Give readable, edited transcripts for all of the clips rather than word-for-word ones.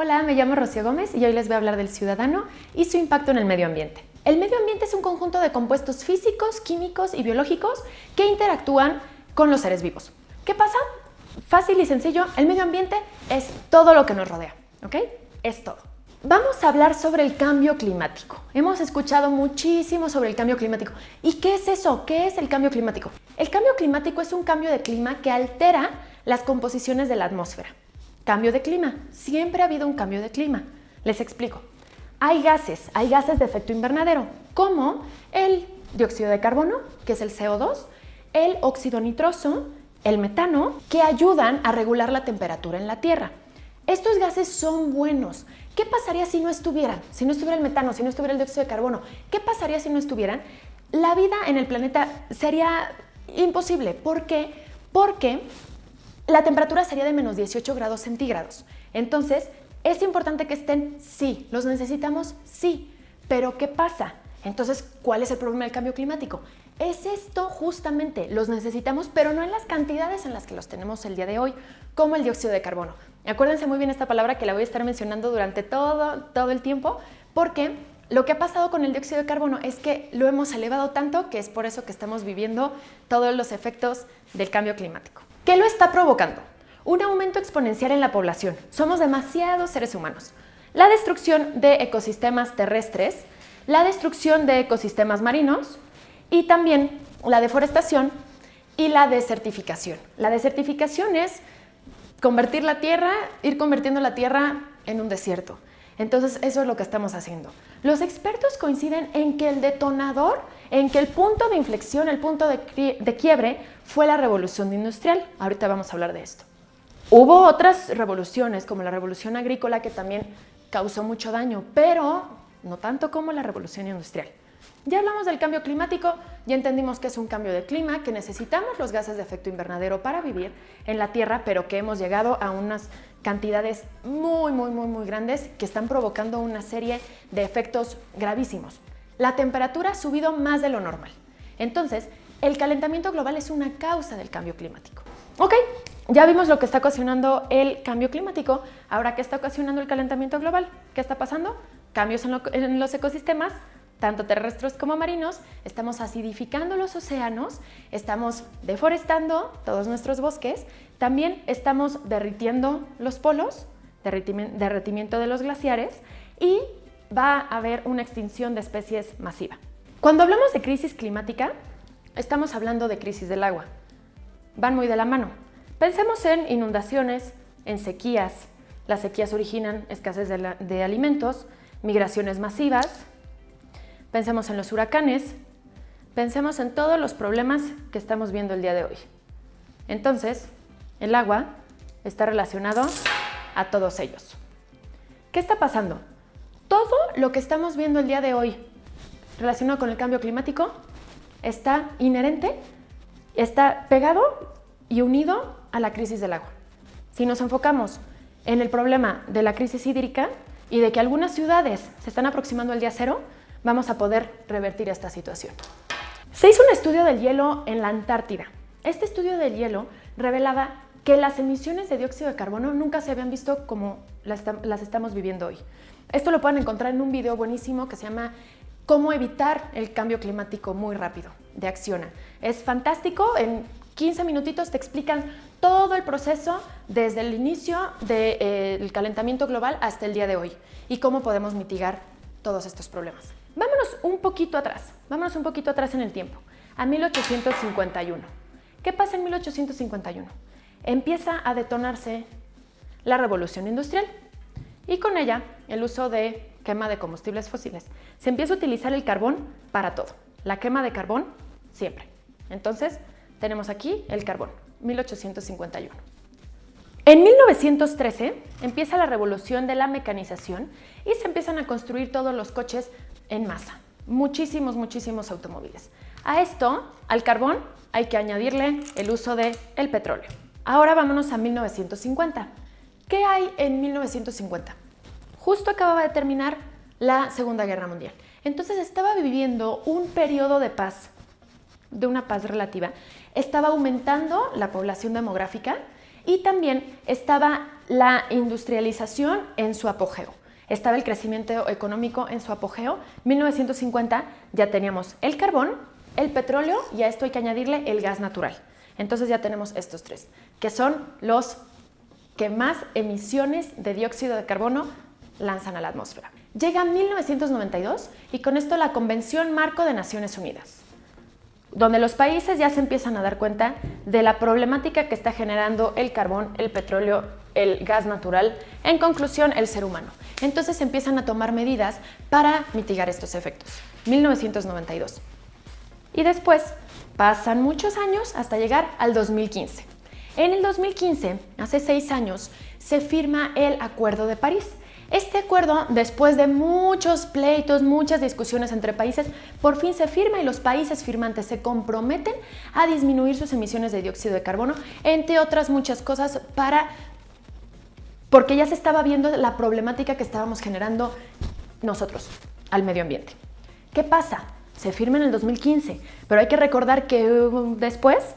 Hola, me llamo Rocío Gómez y hoy les voy a hablar del ciudadano y su impacto en el medio ambiente. El medio ambiente es un conjunto de compuestos físicos, químicos y biológicos que interactúan con los seres vivos. ¿Qué pasa? Fácil y sencillo, el medio ambiente es todo lo que nos rodea, ¿ok? Es todo. Vamos a hablar sobre el cambio climático. Hemos escuchado muchísimo sobre el cambio climático. ¿Y qué es eso? ¿Qué es el cambio climático? El cambio climático es un cambio de clima que altera las composiciones de la atmósfera. Cambio de clima. Siempre ha habido un cambio de clima. Les explico. Hay gases de efecto invernadero, como el dióxido de carbono, que es el CO2, el óxido nitroso, el metano, que ayudan a regular la temperatura en la Tierra. Estos gases son buenos. ¿Qué pasaría si no estuvieran? Si no estuviera el metano, si no estuviera el dióxido de carbono, ¿qué pasaría si no estuvieran? La vida en el planeta sería imposible. ¿Por qué? Porque la temperatura sería de menos 18 grados centígrados. Entonces, ¿es importante que estén? Sí. ¿Los necesitamos? Sí. Pero ¿qué pasa? Entonces, ¿cuál es el problema del cambio climático? Es esto justamente, los necesitamos, pero no en las cantidades en las que los tenemos el día de hoy, como el dióxido de carbono. Acuérdense muy bien esta palabra que la voy a estar mencionando durante todo el tiempo, porque lo que ha pasado con el dióxido de carbono es que lo hemos elevado tanto que es por eso que estamos viviendo todos los efectos del cambio climático. ¿Qué lo está provocando? Un aumento exponencial en la población. Somos demasiados seres humanos. La destrucción de ecosistemas terrestres, la destrucción de ecosistemas marinos y también la deforestación y la desertificación. La desertificación es convertir la tierra, ir convirtiendo la tierra en un desierto. Entonces, eso es lo que estamos haciendo. Los expertos coinciden en que el detonador, en que el punto de inflexión, el punto de quiebre fue la revolución industrial. Ahorita vamos a hablar de esto. Hubo otras revoluciones, como la revolución agrícola, que también causó mucho daño, pero no tanto como la revolución industrial. Ya hablamos del cambio climático, ya entendimos que es un cambio de clima, que necesitamos los gases de efecto invernadero para vivir en la Tierra, pero que hemos llegado a unas cantidades muy grandes que están provocando una serie de efectos gravísimos. La temperatura ha subido más de lo normal. Entonces, el calentamiento global es una causa del cambio climático. Ok, ya vimos lo que está ocasionando el cambio climático. Ahora, ¿qué está ocasionando el calentamiento global? ¿Qué está pasando? Cambios en los ecosistemas, tanto terrestres como marinos. Estamos acidificando los océanos, estamos deforestando todos nuestros bosques, también estamos derritiendo los polos, derretimiento de los glaciares, y va a haber una extinción de especies masiva. Cuando hablamos de crisis climática, estamos hablando de crisis del agua. Van muy de la mano. Pensemos en inundaciones, en sequías. Las sequías originan escasez de alimentos, migraciones masivas. Pensemos en los huracanes, pensemos en todos los problemas que estamos viendo el día de hoy. Entonces, el agua está relacionado a todos ellos. ¿Qué está pasando? Todo lo que estamos viendo el día de hoy relacionado con el cambio climático está inherente, está pegado y unido a la crisis del agua. Si nos enfocamos en el problema de la crisis hídrica y de que algunas ciudades se están aproximando al día cero, vamos a poder revertir esta situación. Se hizo un estudio del hielo en la Antártida. Este estudio del hielo revelaba que las emisiones de dióxido de carbono nunca se habían visto como las estamos viviendo hoy. Esto lo pueden encontrar en un video buenísimo que se llama Cómo evitar el cambio climático muy rápido, de Acciona. Es fantástico, en 15 minutitos te explican todo el proceso desde el inicio del calentamiento global hasta el día de hoy y cómo podemos mitigar todos estos problemas. Vámonos un poquito atrás en el tiempo, a 1851. ¿Qué pasa en 1851? Empieza a detonarse la revolución industrial y con ella el uso de quema de combustibles fósiles. Se empieza a utilizar el carbón para todo, la quema de carbón siempre. Entonces, tenemos aquí el carbón, 1851. En 1913 empieza la revolución de la mecanización y se empiezan a construir todos los coches en masa. Muchísimos automóviles. A esto, al carbón, hay que añadirle el uso del petróleo. Ahora vámonos a 1950. ¿Qué hay en 1950? Justo acababa de terminar la Segunda Guerra Mundial. Entonces estaba viviendo un periodo de paz, de una paz relativa. Estaba aumentando la población demográfica y también estaba la industrialización en su apogeo. Estaba el crecimiento económico en su apogeo. 1950 ya teníamos el carbón, el petróleo y a esto hay que añadirle el gas natural. Entonces ya tenemos estos tres, que son los que más emisiones de dióxido de carbono lanzan a la atmósfera. Llega 1992 y con esto la Convención Marco de Naciones Unidas, donde los países ya se empiezan a dar cuenta de la problemática que está generando el carbón, el petróleo, el gas natural, en conclusión, el ser humano. Entonces empiezan a tomar medidas para mitigar estos efectos. 1992. Y después pasan muchos años hasta llegar al 2015. En el 2015, hace 6 años, se firma el Acuerdo de París. Este acuerdo, después de muchos pleitos, muchas discusiones entre países, por fin se firma y los países firmantes se comprometen a disminuir sus emisiones de dióxido de carbono, entre otras muchas cosas, porque ya se estaba viendo la problemática que estábamos generando nosotros al medio ambiente. ¿Qué pasa? Se firma en el 2015, pero hay que recordar que después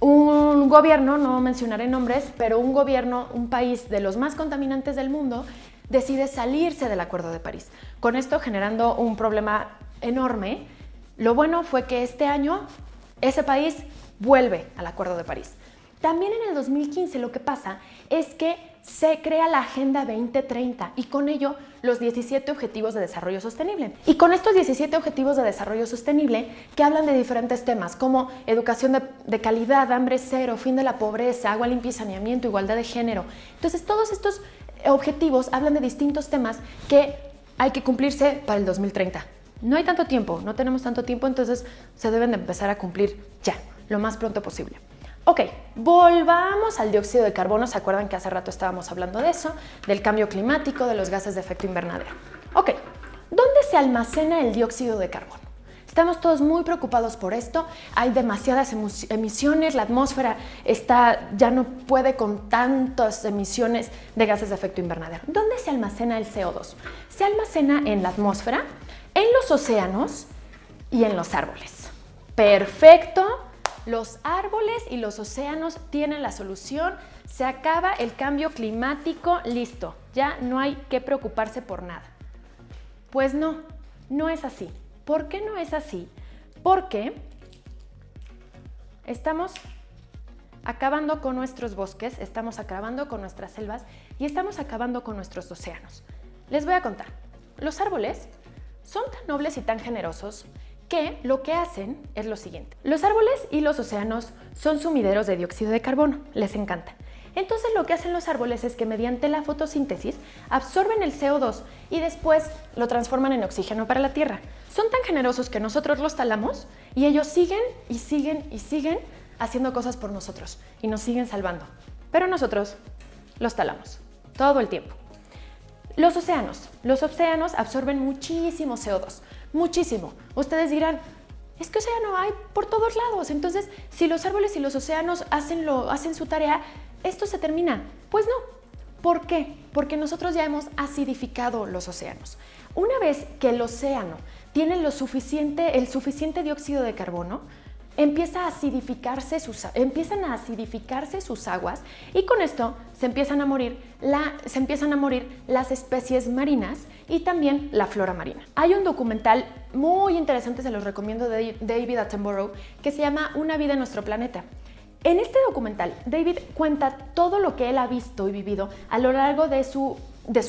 un gobierno, no mencionaré nombres, pero un país de los más contaminantes del mundo, decide salirse del Acuerdo de París. Con esto generando un problema enorme. Lo bueno fue que este año ese país vuelve al Acuerdo de París. También en el 2015 lo que pasa es que se crea la Agenda 2030 y con ello los 17 Objetivos de Desarrollo Sostenible. Y con estos 17 Objetivos de Desarrollo Sostenible que hablan de diferentes temas como educación de calidad, hambre cero, fin de la pobreza, agua limpia y saneamiento, igualdad de género. Entonces todos estos objetivos hablan de distintos temas que hay que cumplirse para el 2030. No hay tanto tiempo, no tenemos tanto tiempo, entonces se deben de empezar a cumplir ya, lo más pronto posible. Ok, volvamos al dióxido de carbono. ¿Se acuerdan que hace rato estábamos hablando de eso? Del cambio climático, de los gases de efecto invernadero. Ok, ¿dónde se almacena el dióxido de carbono? Estamos todos muy preocupados por esto. Hay demasiadas emisiones, la atmósfera ya no puede con tantas emisiones de gases de efecto invernadero. ¿Dónde se almacena el CO2? Se almacena en la atmósfera, en los océanos y en los árboles. Perfecto. Los árboles y los océanos tienen la solución, se acaba el cambio climático, listo, ya no hay que preocuparse por nada. Pues no, no es así. ¿Por qué no es así? Porque estamos acabando con nuestros bosques, estamos acabando con nuestras selvas y estamos acabando con nuestros océanos. Les voy a contar, los árboles son tan nobles y tan generosos que lo que hacen es lo siguiente. Los árboles y los océanos son sumideros de dióxido de carbono, les encanta. Entonces lo que hacen los árboles es que mediante la fotosíntesis absorben el CO2 y después lo transforman en oxígeno para la Tierra. Son tan generosos que nosotros los talamos y ellos siguen y siguen y siguen haciendo cosas por nosotros y nos siguen salvando. Pero nosotros los talamos todo el tiempo. Los océanos absorben muchísimo CO2, muchísimo. Ustedes dirán, es que océano hay por todos lados, entonces si los árboles y los océanos hacen su tarea, esto se termina. Pues no. ¿Por qué? Porque nosotros ya hemos acidificado los océanos. Una vez que el océano tiene el suficiente dióxido de carbono, empiezan a acidificarse sus aguas y con esto se empiezan a morir las especies marinas y también la flora marina. Hay un documental muy interesante, se los recomiendo, de David Attenborough, que se llama Una vida en nuestro planeta. En este documental, David cuenta todo lo que él ha visto y vivido a lo largo de su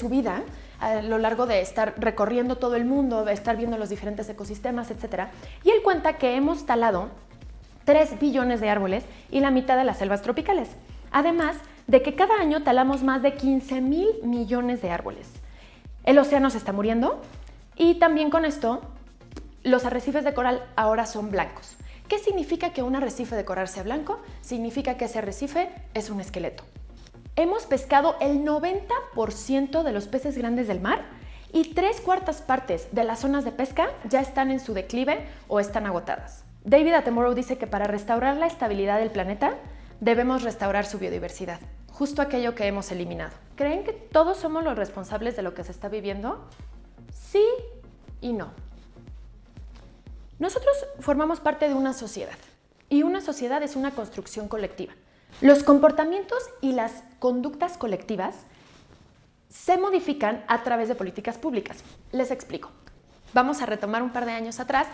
vida, a lo largo de estar recorriendo todo el mundo, de estar viendo los diferentes ecosistemas, etc. Y él cuenta que hemos talado 3 billones de árboles y la mitad de las selvas tropicales. Además de que cada año talamos más de 15,000 millones de árboles. El océano se está muriendo y también con esto los arrecifes de coral ahora son blancos. ¿Qué significa que un arrecife de coral sea blanco? Significa que ese arrecife es un esqueleto. Hemos pescado el 90% de los peces grandes del mar y 3/4 partes de las zonas de pesca ya están en su declive o están agotadas. David Attenborough dice que para restaurar la estabilidad del planeta debemos restaurar su biodiversidad, justo aquello que hemos eliminado. ¿Creen que todos somos los responsables de lo que se está viviendo? Sí y no. Nosotros formamos parte de una sociedad y una sociedad es una construcción colectiva. Los comportamientos y las conductas colectivas se modifican a través de políticas públicas. Les explico. Vamos a retomar un par de años atrás,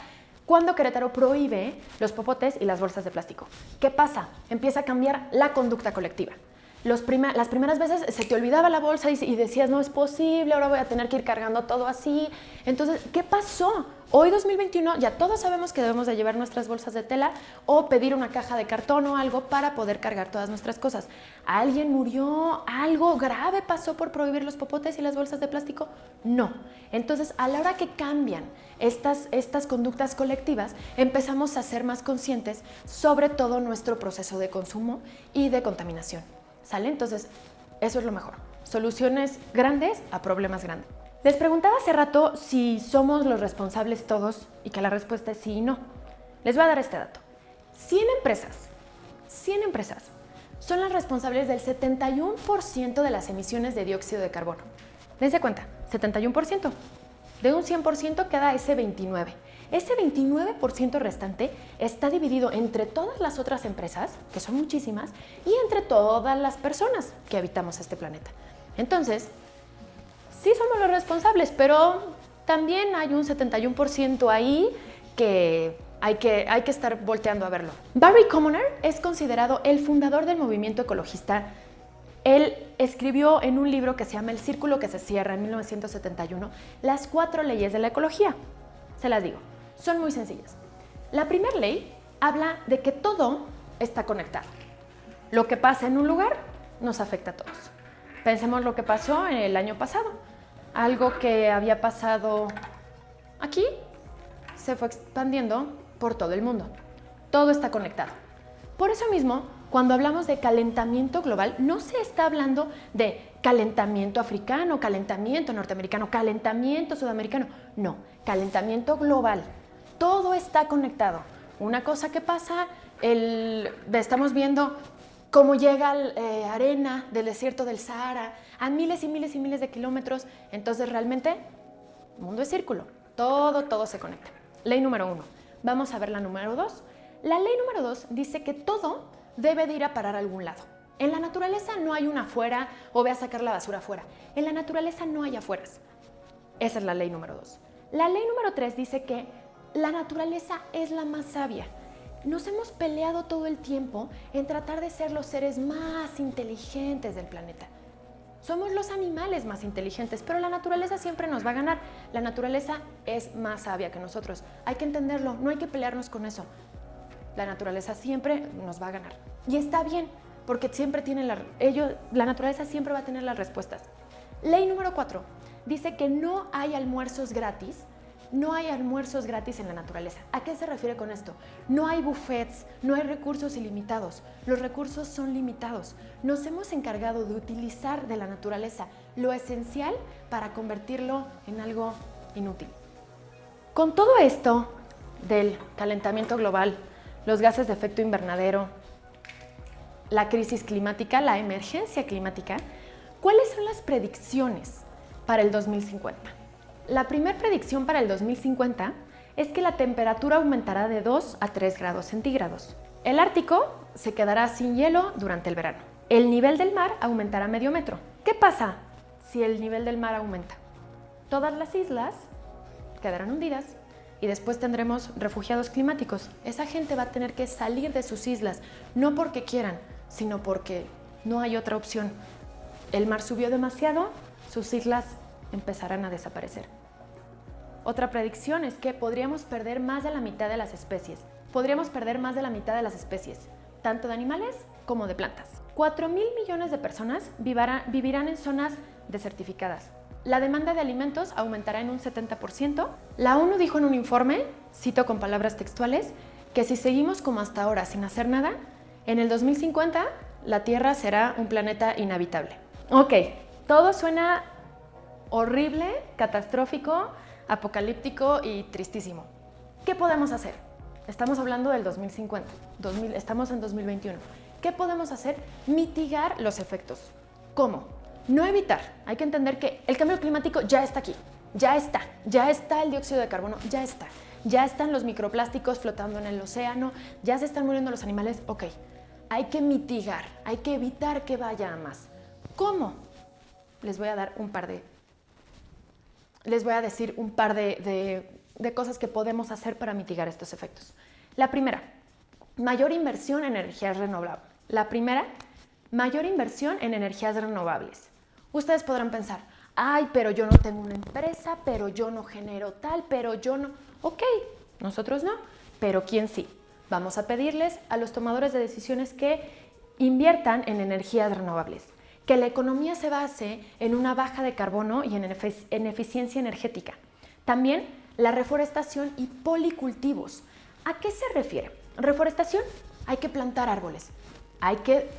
cuando Querétaro prohíbe los popotes y las bolsas de plástico. ¿Qué pasa? Empieza a cambiar la conducta colectiva. Las primeras veces se te olvidaba la bolsa y decías, no es posible, ahora voy a tener que ir cargando todo así. Entonces, ¿qué pasó? Hoy 2021 ya todos sabemos que debemos de llevar nuestras bolsas de tela o pedir una caja de cartón o algo para poder cargar todas nuestras cosas. ¿Alguien murió? ¿Algo grave pasó por prohibir los popotes y las bolsas de plástico? No. Entonces, a la hora que cambian estas conductas colectivas, empezamos a ser más conscientes sobre todo nuestro proceso de consumo y de contaminación. ¿Sale? Entonces, eso es lo mejor. Soluciones grandes a problemas grandes. Les preguntaba hace rato si somos los responsables todos y que la respuesta es sí y no. Les voy a dar este dato. 100 empresas son las responsables del 71% de las emisiones de dióxido de carbono. Dense cuenta, 71%. De un 100% queda ese 29%. Ese 29% restante está dividido entre todas las otras empresas, que son muchísimas, y entre todas las personas que habitamos este planeta. Entonces, sí somos los responsables, pero también hay un 71% ahí que hay que estar volteando a verlo. Barry Commoner es considerado el fundador del movimiento ecologista. Él escribió en un libro que se llama El Círculo que se cierra en 1971 las 4 leyes de la ecología. Se las digo, son muy sencillas. La primera ley habla de que todo está conectado. Lo que pasa en un lugar nos afecta a todos. Pensemos lo que pasó el año pasado. Algo que había pasado aquí se fue expandiendo por todo el mundo. Todo está conectado. Por eso mismo, cuando hablamos de calentamiento global, no se está hablando de calentamiento africano, calentamiento norteamericano, calentamiento sudamericano. No, calentamiento global. Todo está conectado. Una cosa que pasa, estamos viendo cómo llega arena del desierto del Sahara a miles y miles y miles de kilómetros. Entonces, realmente, el mundo es círculo. Todo se conecta. Ley número 1. Vamos a ver la número 2. La ley número 2 dice que todo debe de ir a parar a algún lado. En la naturaleza no hay un afuera o ve a sacar la basura afuera. En la naturaleza no hay afueras. Esa es la ley número 2. La ley número 3 dice que la naturaleza es la más sabia. Nos hemos peleado todo el tiempo en tratar de ser los seres más inteligentes del planeta. Somos los animales más inteligentes, pero la naturaleza siempre nos va a ganar. La naturaleza es más sabia que nosotros. Hay que entenderlo, no hay que pelearnos con eso. La naturaleza siempre nos va a ganar. Y está bien, porque siempre la naturaleza siempre va a tener las respuestas. Ley número 4 dice que no hay almuerzos gratis. No hay almuerzos gratis en la naturaleza. ¿A qué se refiere con esto? No hay buffets, no hay recursos ilimitados. Los recursos son limitados. Nos hemos encargado de utilizar de la naturaleza lo esencial para convertirlo en algo inútil. Con todo esto del calentamiento global, los gases de efecto invernadero, la crisis climática, la emergencia climática, ¿cuáles son las predicciones para el 2050? La primera predicción para el 2050 es que la temperatura aumentará de 2 a 3 grados centígrados. El Ártico se quedará sin hielo durante el verano. El nivel del mar aumentará medio metro. ¿Qué pasa si el nivel del mar aumenta? Todas las islas quedarán hundidas y después tendremos refugiados climáticos. Esa gente va a tener que salir de sus islas, no porque quieran, sino porque no hay otra opción. El mar subió demasiado, sus islas empezarán a desaparecer. Otra predicción es que podríamos perder más de la mitad de las especies. Tanto de animales como de plantas. 4,000 millones de personas vivirán en zonas desertificadas. La demanda de alimentos aumentará en un 70%. La ONU dijo en un informe, cito con palabras textuales, que si seguimos como hasta ahora sin hacer nada, en el 2050 la Tierra será un planeta inhabitable. Ok, todo suena horrible, catastrófico, apocalíptico y tristísimo. ¿Qué podemos hacer? Estamos hablando del 2050, estamos en 2021. ¿Qué podemos hacer? Mitigar los efectos. ¿Cómo? No evitar. Hay que entender que el cambio climático ya está aquí, ya está el dióxido de carbono, ya están los microplásticos flotando en el océano, ya se están muriendo los animales, ok. hay que mitigar, hay que evitar que vaya a más. ¿Cómo? Les voy a decir un par de cosas que podemos hacer para mitigar estos efectos. La primera, mayor inversión en energías renovables. Ustedes podrán pensar, ay, pero yo no tengo una empresa, pero yo no genero tal, pero yo no. Ok, nosotros no, pero ¿quién sí? Vamos a pedirles a los tomadores de decisiones que inviertan en energías renovables, que la economía se base en una baja de carbono y en eficiencia energética. También la reforestación y policultivos. ¿A qué se refiere? Reforestación, hay que plantar árboles. Hay que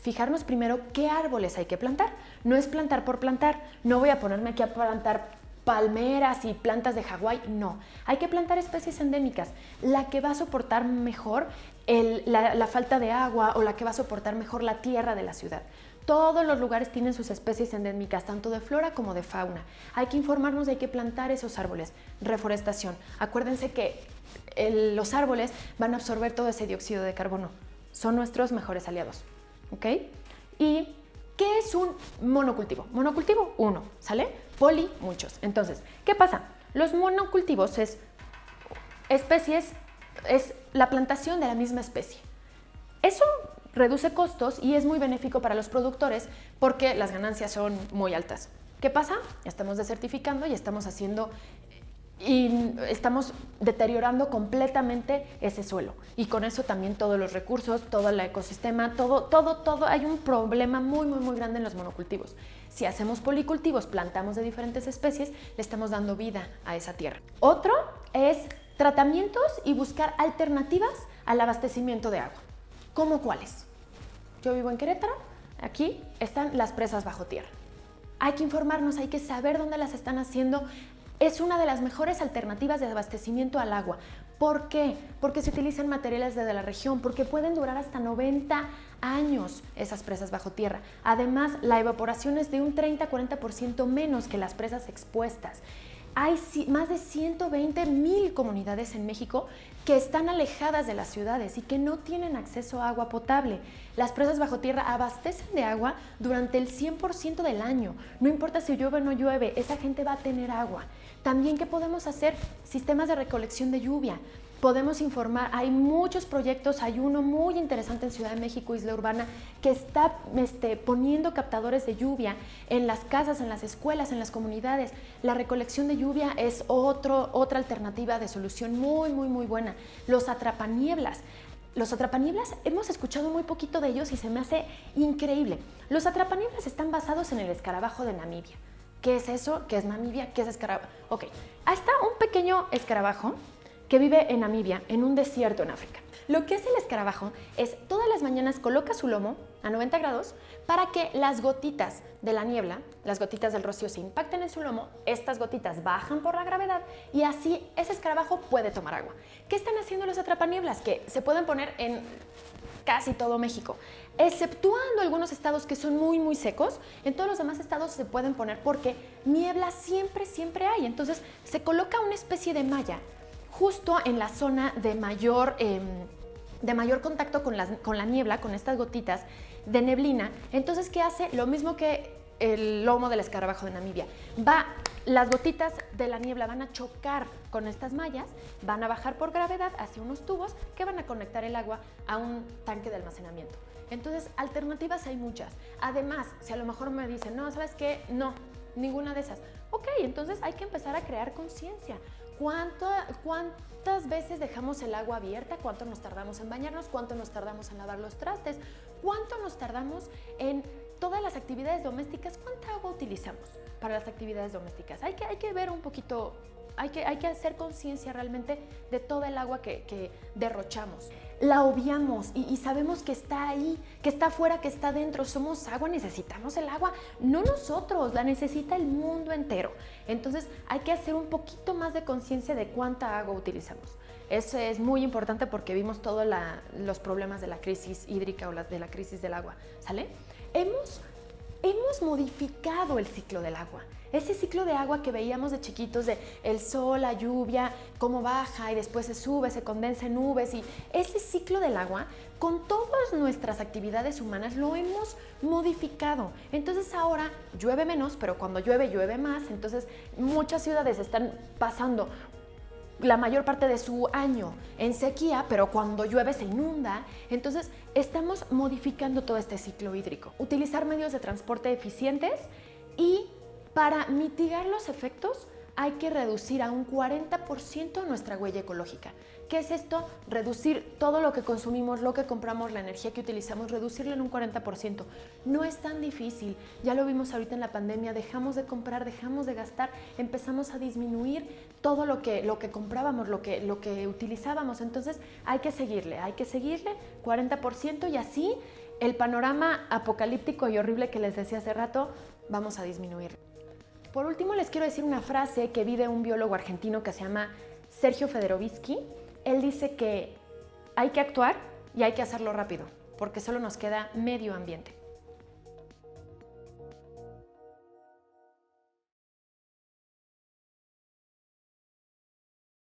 fijarnos primero qué árboles hay que plantar. No es plantar por plantar. No voy a ponerme aquí a plantar palmeras y plantas de Hawái, no. Hay que plantar especies endémicas, la que va a soportar mejor la falta de agua o la que va a soportar mejor la tierra de la ciudad. Todos los lugares tienen sus especies endémicas, tanto de flora como de fauna. Hay que informarnos de hay que plantar esos árboles. Reforestación. Acuérdense que los árboles van a absorber todo ese dióxido de carbono. Son nuestros mejores aliados. ¿Ok? ¿Y qué es un monocultivo? Monocultivo, uno, ¿sale? Poli, muchos. Entonces, ¿qué pasa? Los monocultivos es la plantación de la misma especie. Eso reduce costos y es muy benéfico para los productores porque las ganancias son muy altas. ¿Qué pasa? Estamos desertificando y estamos deteriorando completamente ese suelo y con eso también todos los recursos, todo el ecosistema, todo, hay un problema muy grande en los monocultivos. Si hacemos policultivos, plantamos de diferentes especies, le estamos dando vida a esa tierra. Otro es tratamientos y buscar alternativas al abastecimiento de agua. ¿Cómo cuáles? Yo vivo en Querétaro, aquí están las presas bajo tierra. Hay que informarnos, hay que saber dónde las están haciendo. Es una de las mejores alternativas de abastecimiento al agua. ¿Por qué? Porque se utilizan materiales de la región, porque pueden durar hasta 90 años esas presas bajo tierra. Además, la evaporación es de un 30-40% menos que las presas expuestas. Hay más de 120,000 comunidades en México que están alejadas de las ciudades y que no tienen acceso a agua potable. Las presas bajo tierra abastecen de agua durante el 100% del año. No importa si llueve o no llueve, esa gente va a tener agua. También, ¿qué podemos hacer? Sistemas de recolección de lluvia. Podemos informar, hay muchos proyectos, hay uno muy interesante en Ciudad de México, Isla Urbana, que está poniendo captadores de lluvia en las casas, en las escuelas, en las comunidades. La recolección de lluvia es otra alternativa de solución muy buena. Los atrapanieblas. Los atrapanieblas, hemos escuchado muy poquito de ellos y se me hace increíble. Los atrapanieblas están basados en el escarabajo de Namibia. ¿Qué es eso? ¿Qué es Namibia? ¿Qué es escarabajo? Ok, ahí está un pequeño escarabajo que vive en Namibia, en un desierto en África. Lo que hace el escarabajo es todas las mañanas coloca su lomo a 90 grados para que las gotitas de la niebla, las gotitas del rocío se impacten en su lomo, estas gotitas bajan por la gravedad y así ese escarabajo puede tomar agua. ¿Qué están haciendo los atrapanieblas? Que se pueden poner en casi todo México, exceptuando algunos estados que son muy secos. En todos los demás estados se pueden poner porque niebla siempre hay. Entonces se coloca una especie de malla justo en la zona de mayor contacto con la niebla, con estas gotitas de neblina. Entonces, ¿qué hace? Lo mismo que el lomo del escarabajo de Namibia. Las gotitas de la niebla van a chocar con estas mallas, van a bajar por gravedad hacia unos tubos que van a conectar el agua a un tanque de almacenamiento. Entonces, alternativas hay muchas. Además, si a lo mejor me dicen, no, ¿sabes qué? No, ninguna de esas. Ok, entonces hay que empezar a crear conciencia. ¿Cuántas veces dejamos el agua abierta? ¿Cuánto nos tardamos en bañarnos? ¿Cuánto nos tardamos en lavar los trastes? ¿Cuánto nos tardamos en todas las actividades domésticas? ¿Cuánta agua utilizamos para las actividades domésticas? Hay que ver un poquito, hay que hacer conciencia realmente de toda el agua que derrochamos. La obviamos y sabemos que está ahí, que está afuera, que está dentro. Somos agua, necesitamos el agua, no nosotros, la necesita el mundo entero. Entonces hay que hacer un poquito más de conciencia de cuánta agua utilizamos. Eso es muy importante porque vimos todos los problemas de la crisis hídrica o de la crisis del agua, ¿sale? hemos modificado el ciclo del agua. Ese ciclo de agua que veíamos de chiquitos, de el sol, la lluvia, cómo baja y después se sube, se condensa en nubes, y ese ciclo del agua, con todas nuestras actividades humanas, lo hemos modificado. Entonces ahora llueve menos, pero cuando llueve, llueve más. Entonces muchas ciudades están pasando la mayor parte de su año en sequía, pero cuando llueve se inunda. Entonces estamos modificando todo este ciclo hídrico. Utilizar medios de transporte eficientes, y para mitigar los efectos hay que reducir a un 40% nuestra huella ecológica. ¿Qué es esto? Reducir todo lo que consumimos, lo que compramos, la energía que utilizamos, reducirlo en un 40%. No es tan difícil, ya lo vimos ahorita en la pandemia, dejamos de comprar, dejamos de gastar, empezamos a disminuir todo lo que comprábamos, lo que utilizábamos. Entonces hay que seguirle, 40%, y así el panorama apocalíptico y horrible que les decía hace rato, vamos a disminuir. Por último, les quiero decir una frase que vi de un biólogo argentino que se llama Sergio Federovisky. Él dice que hay que actuar y hay que hacerlo rápido, porque solo nos queda medio ambiente.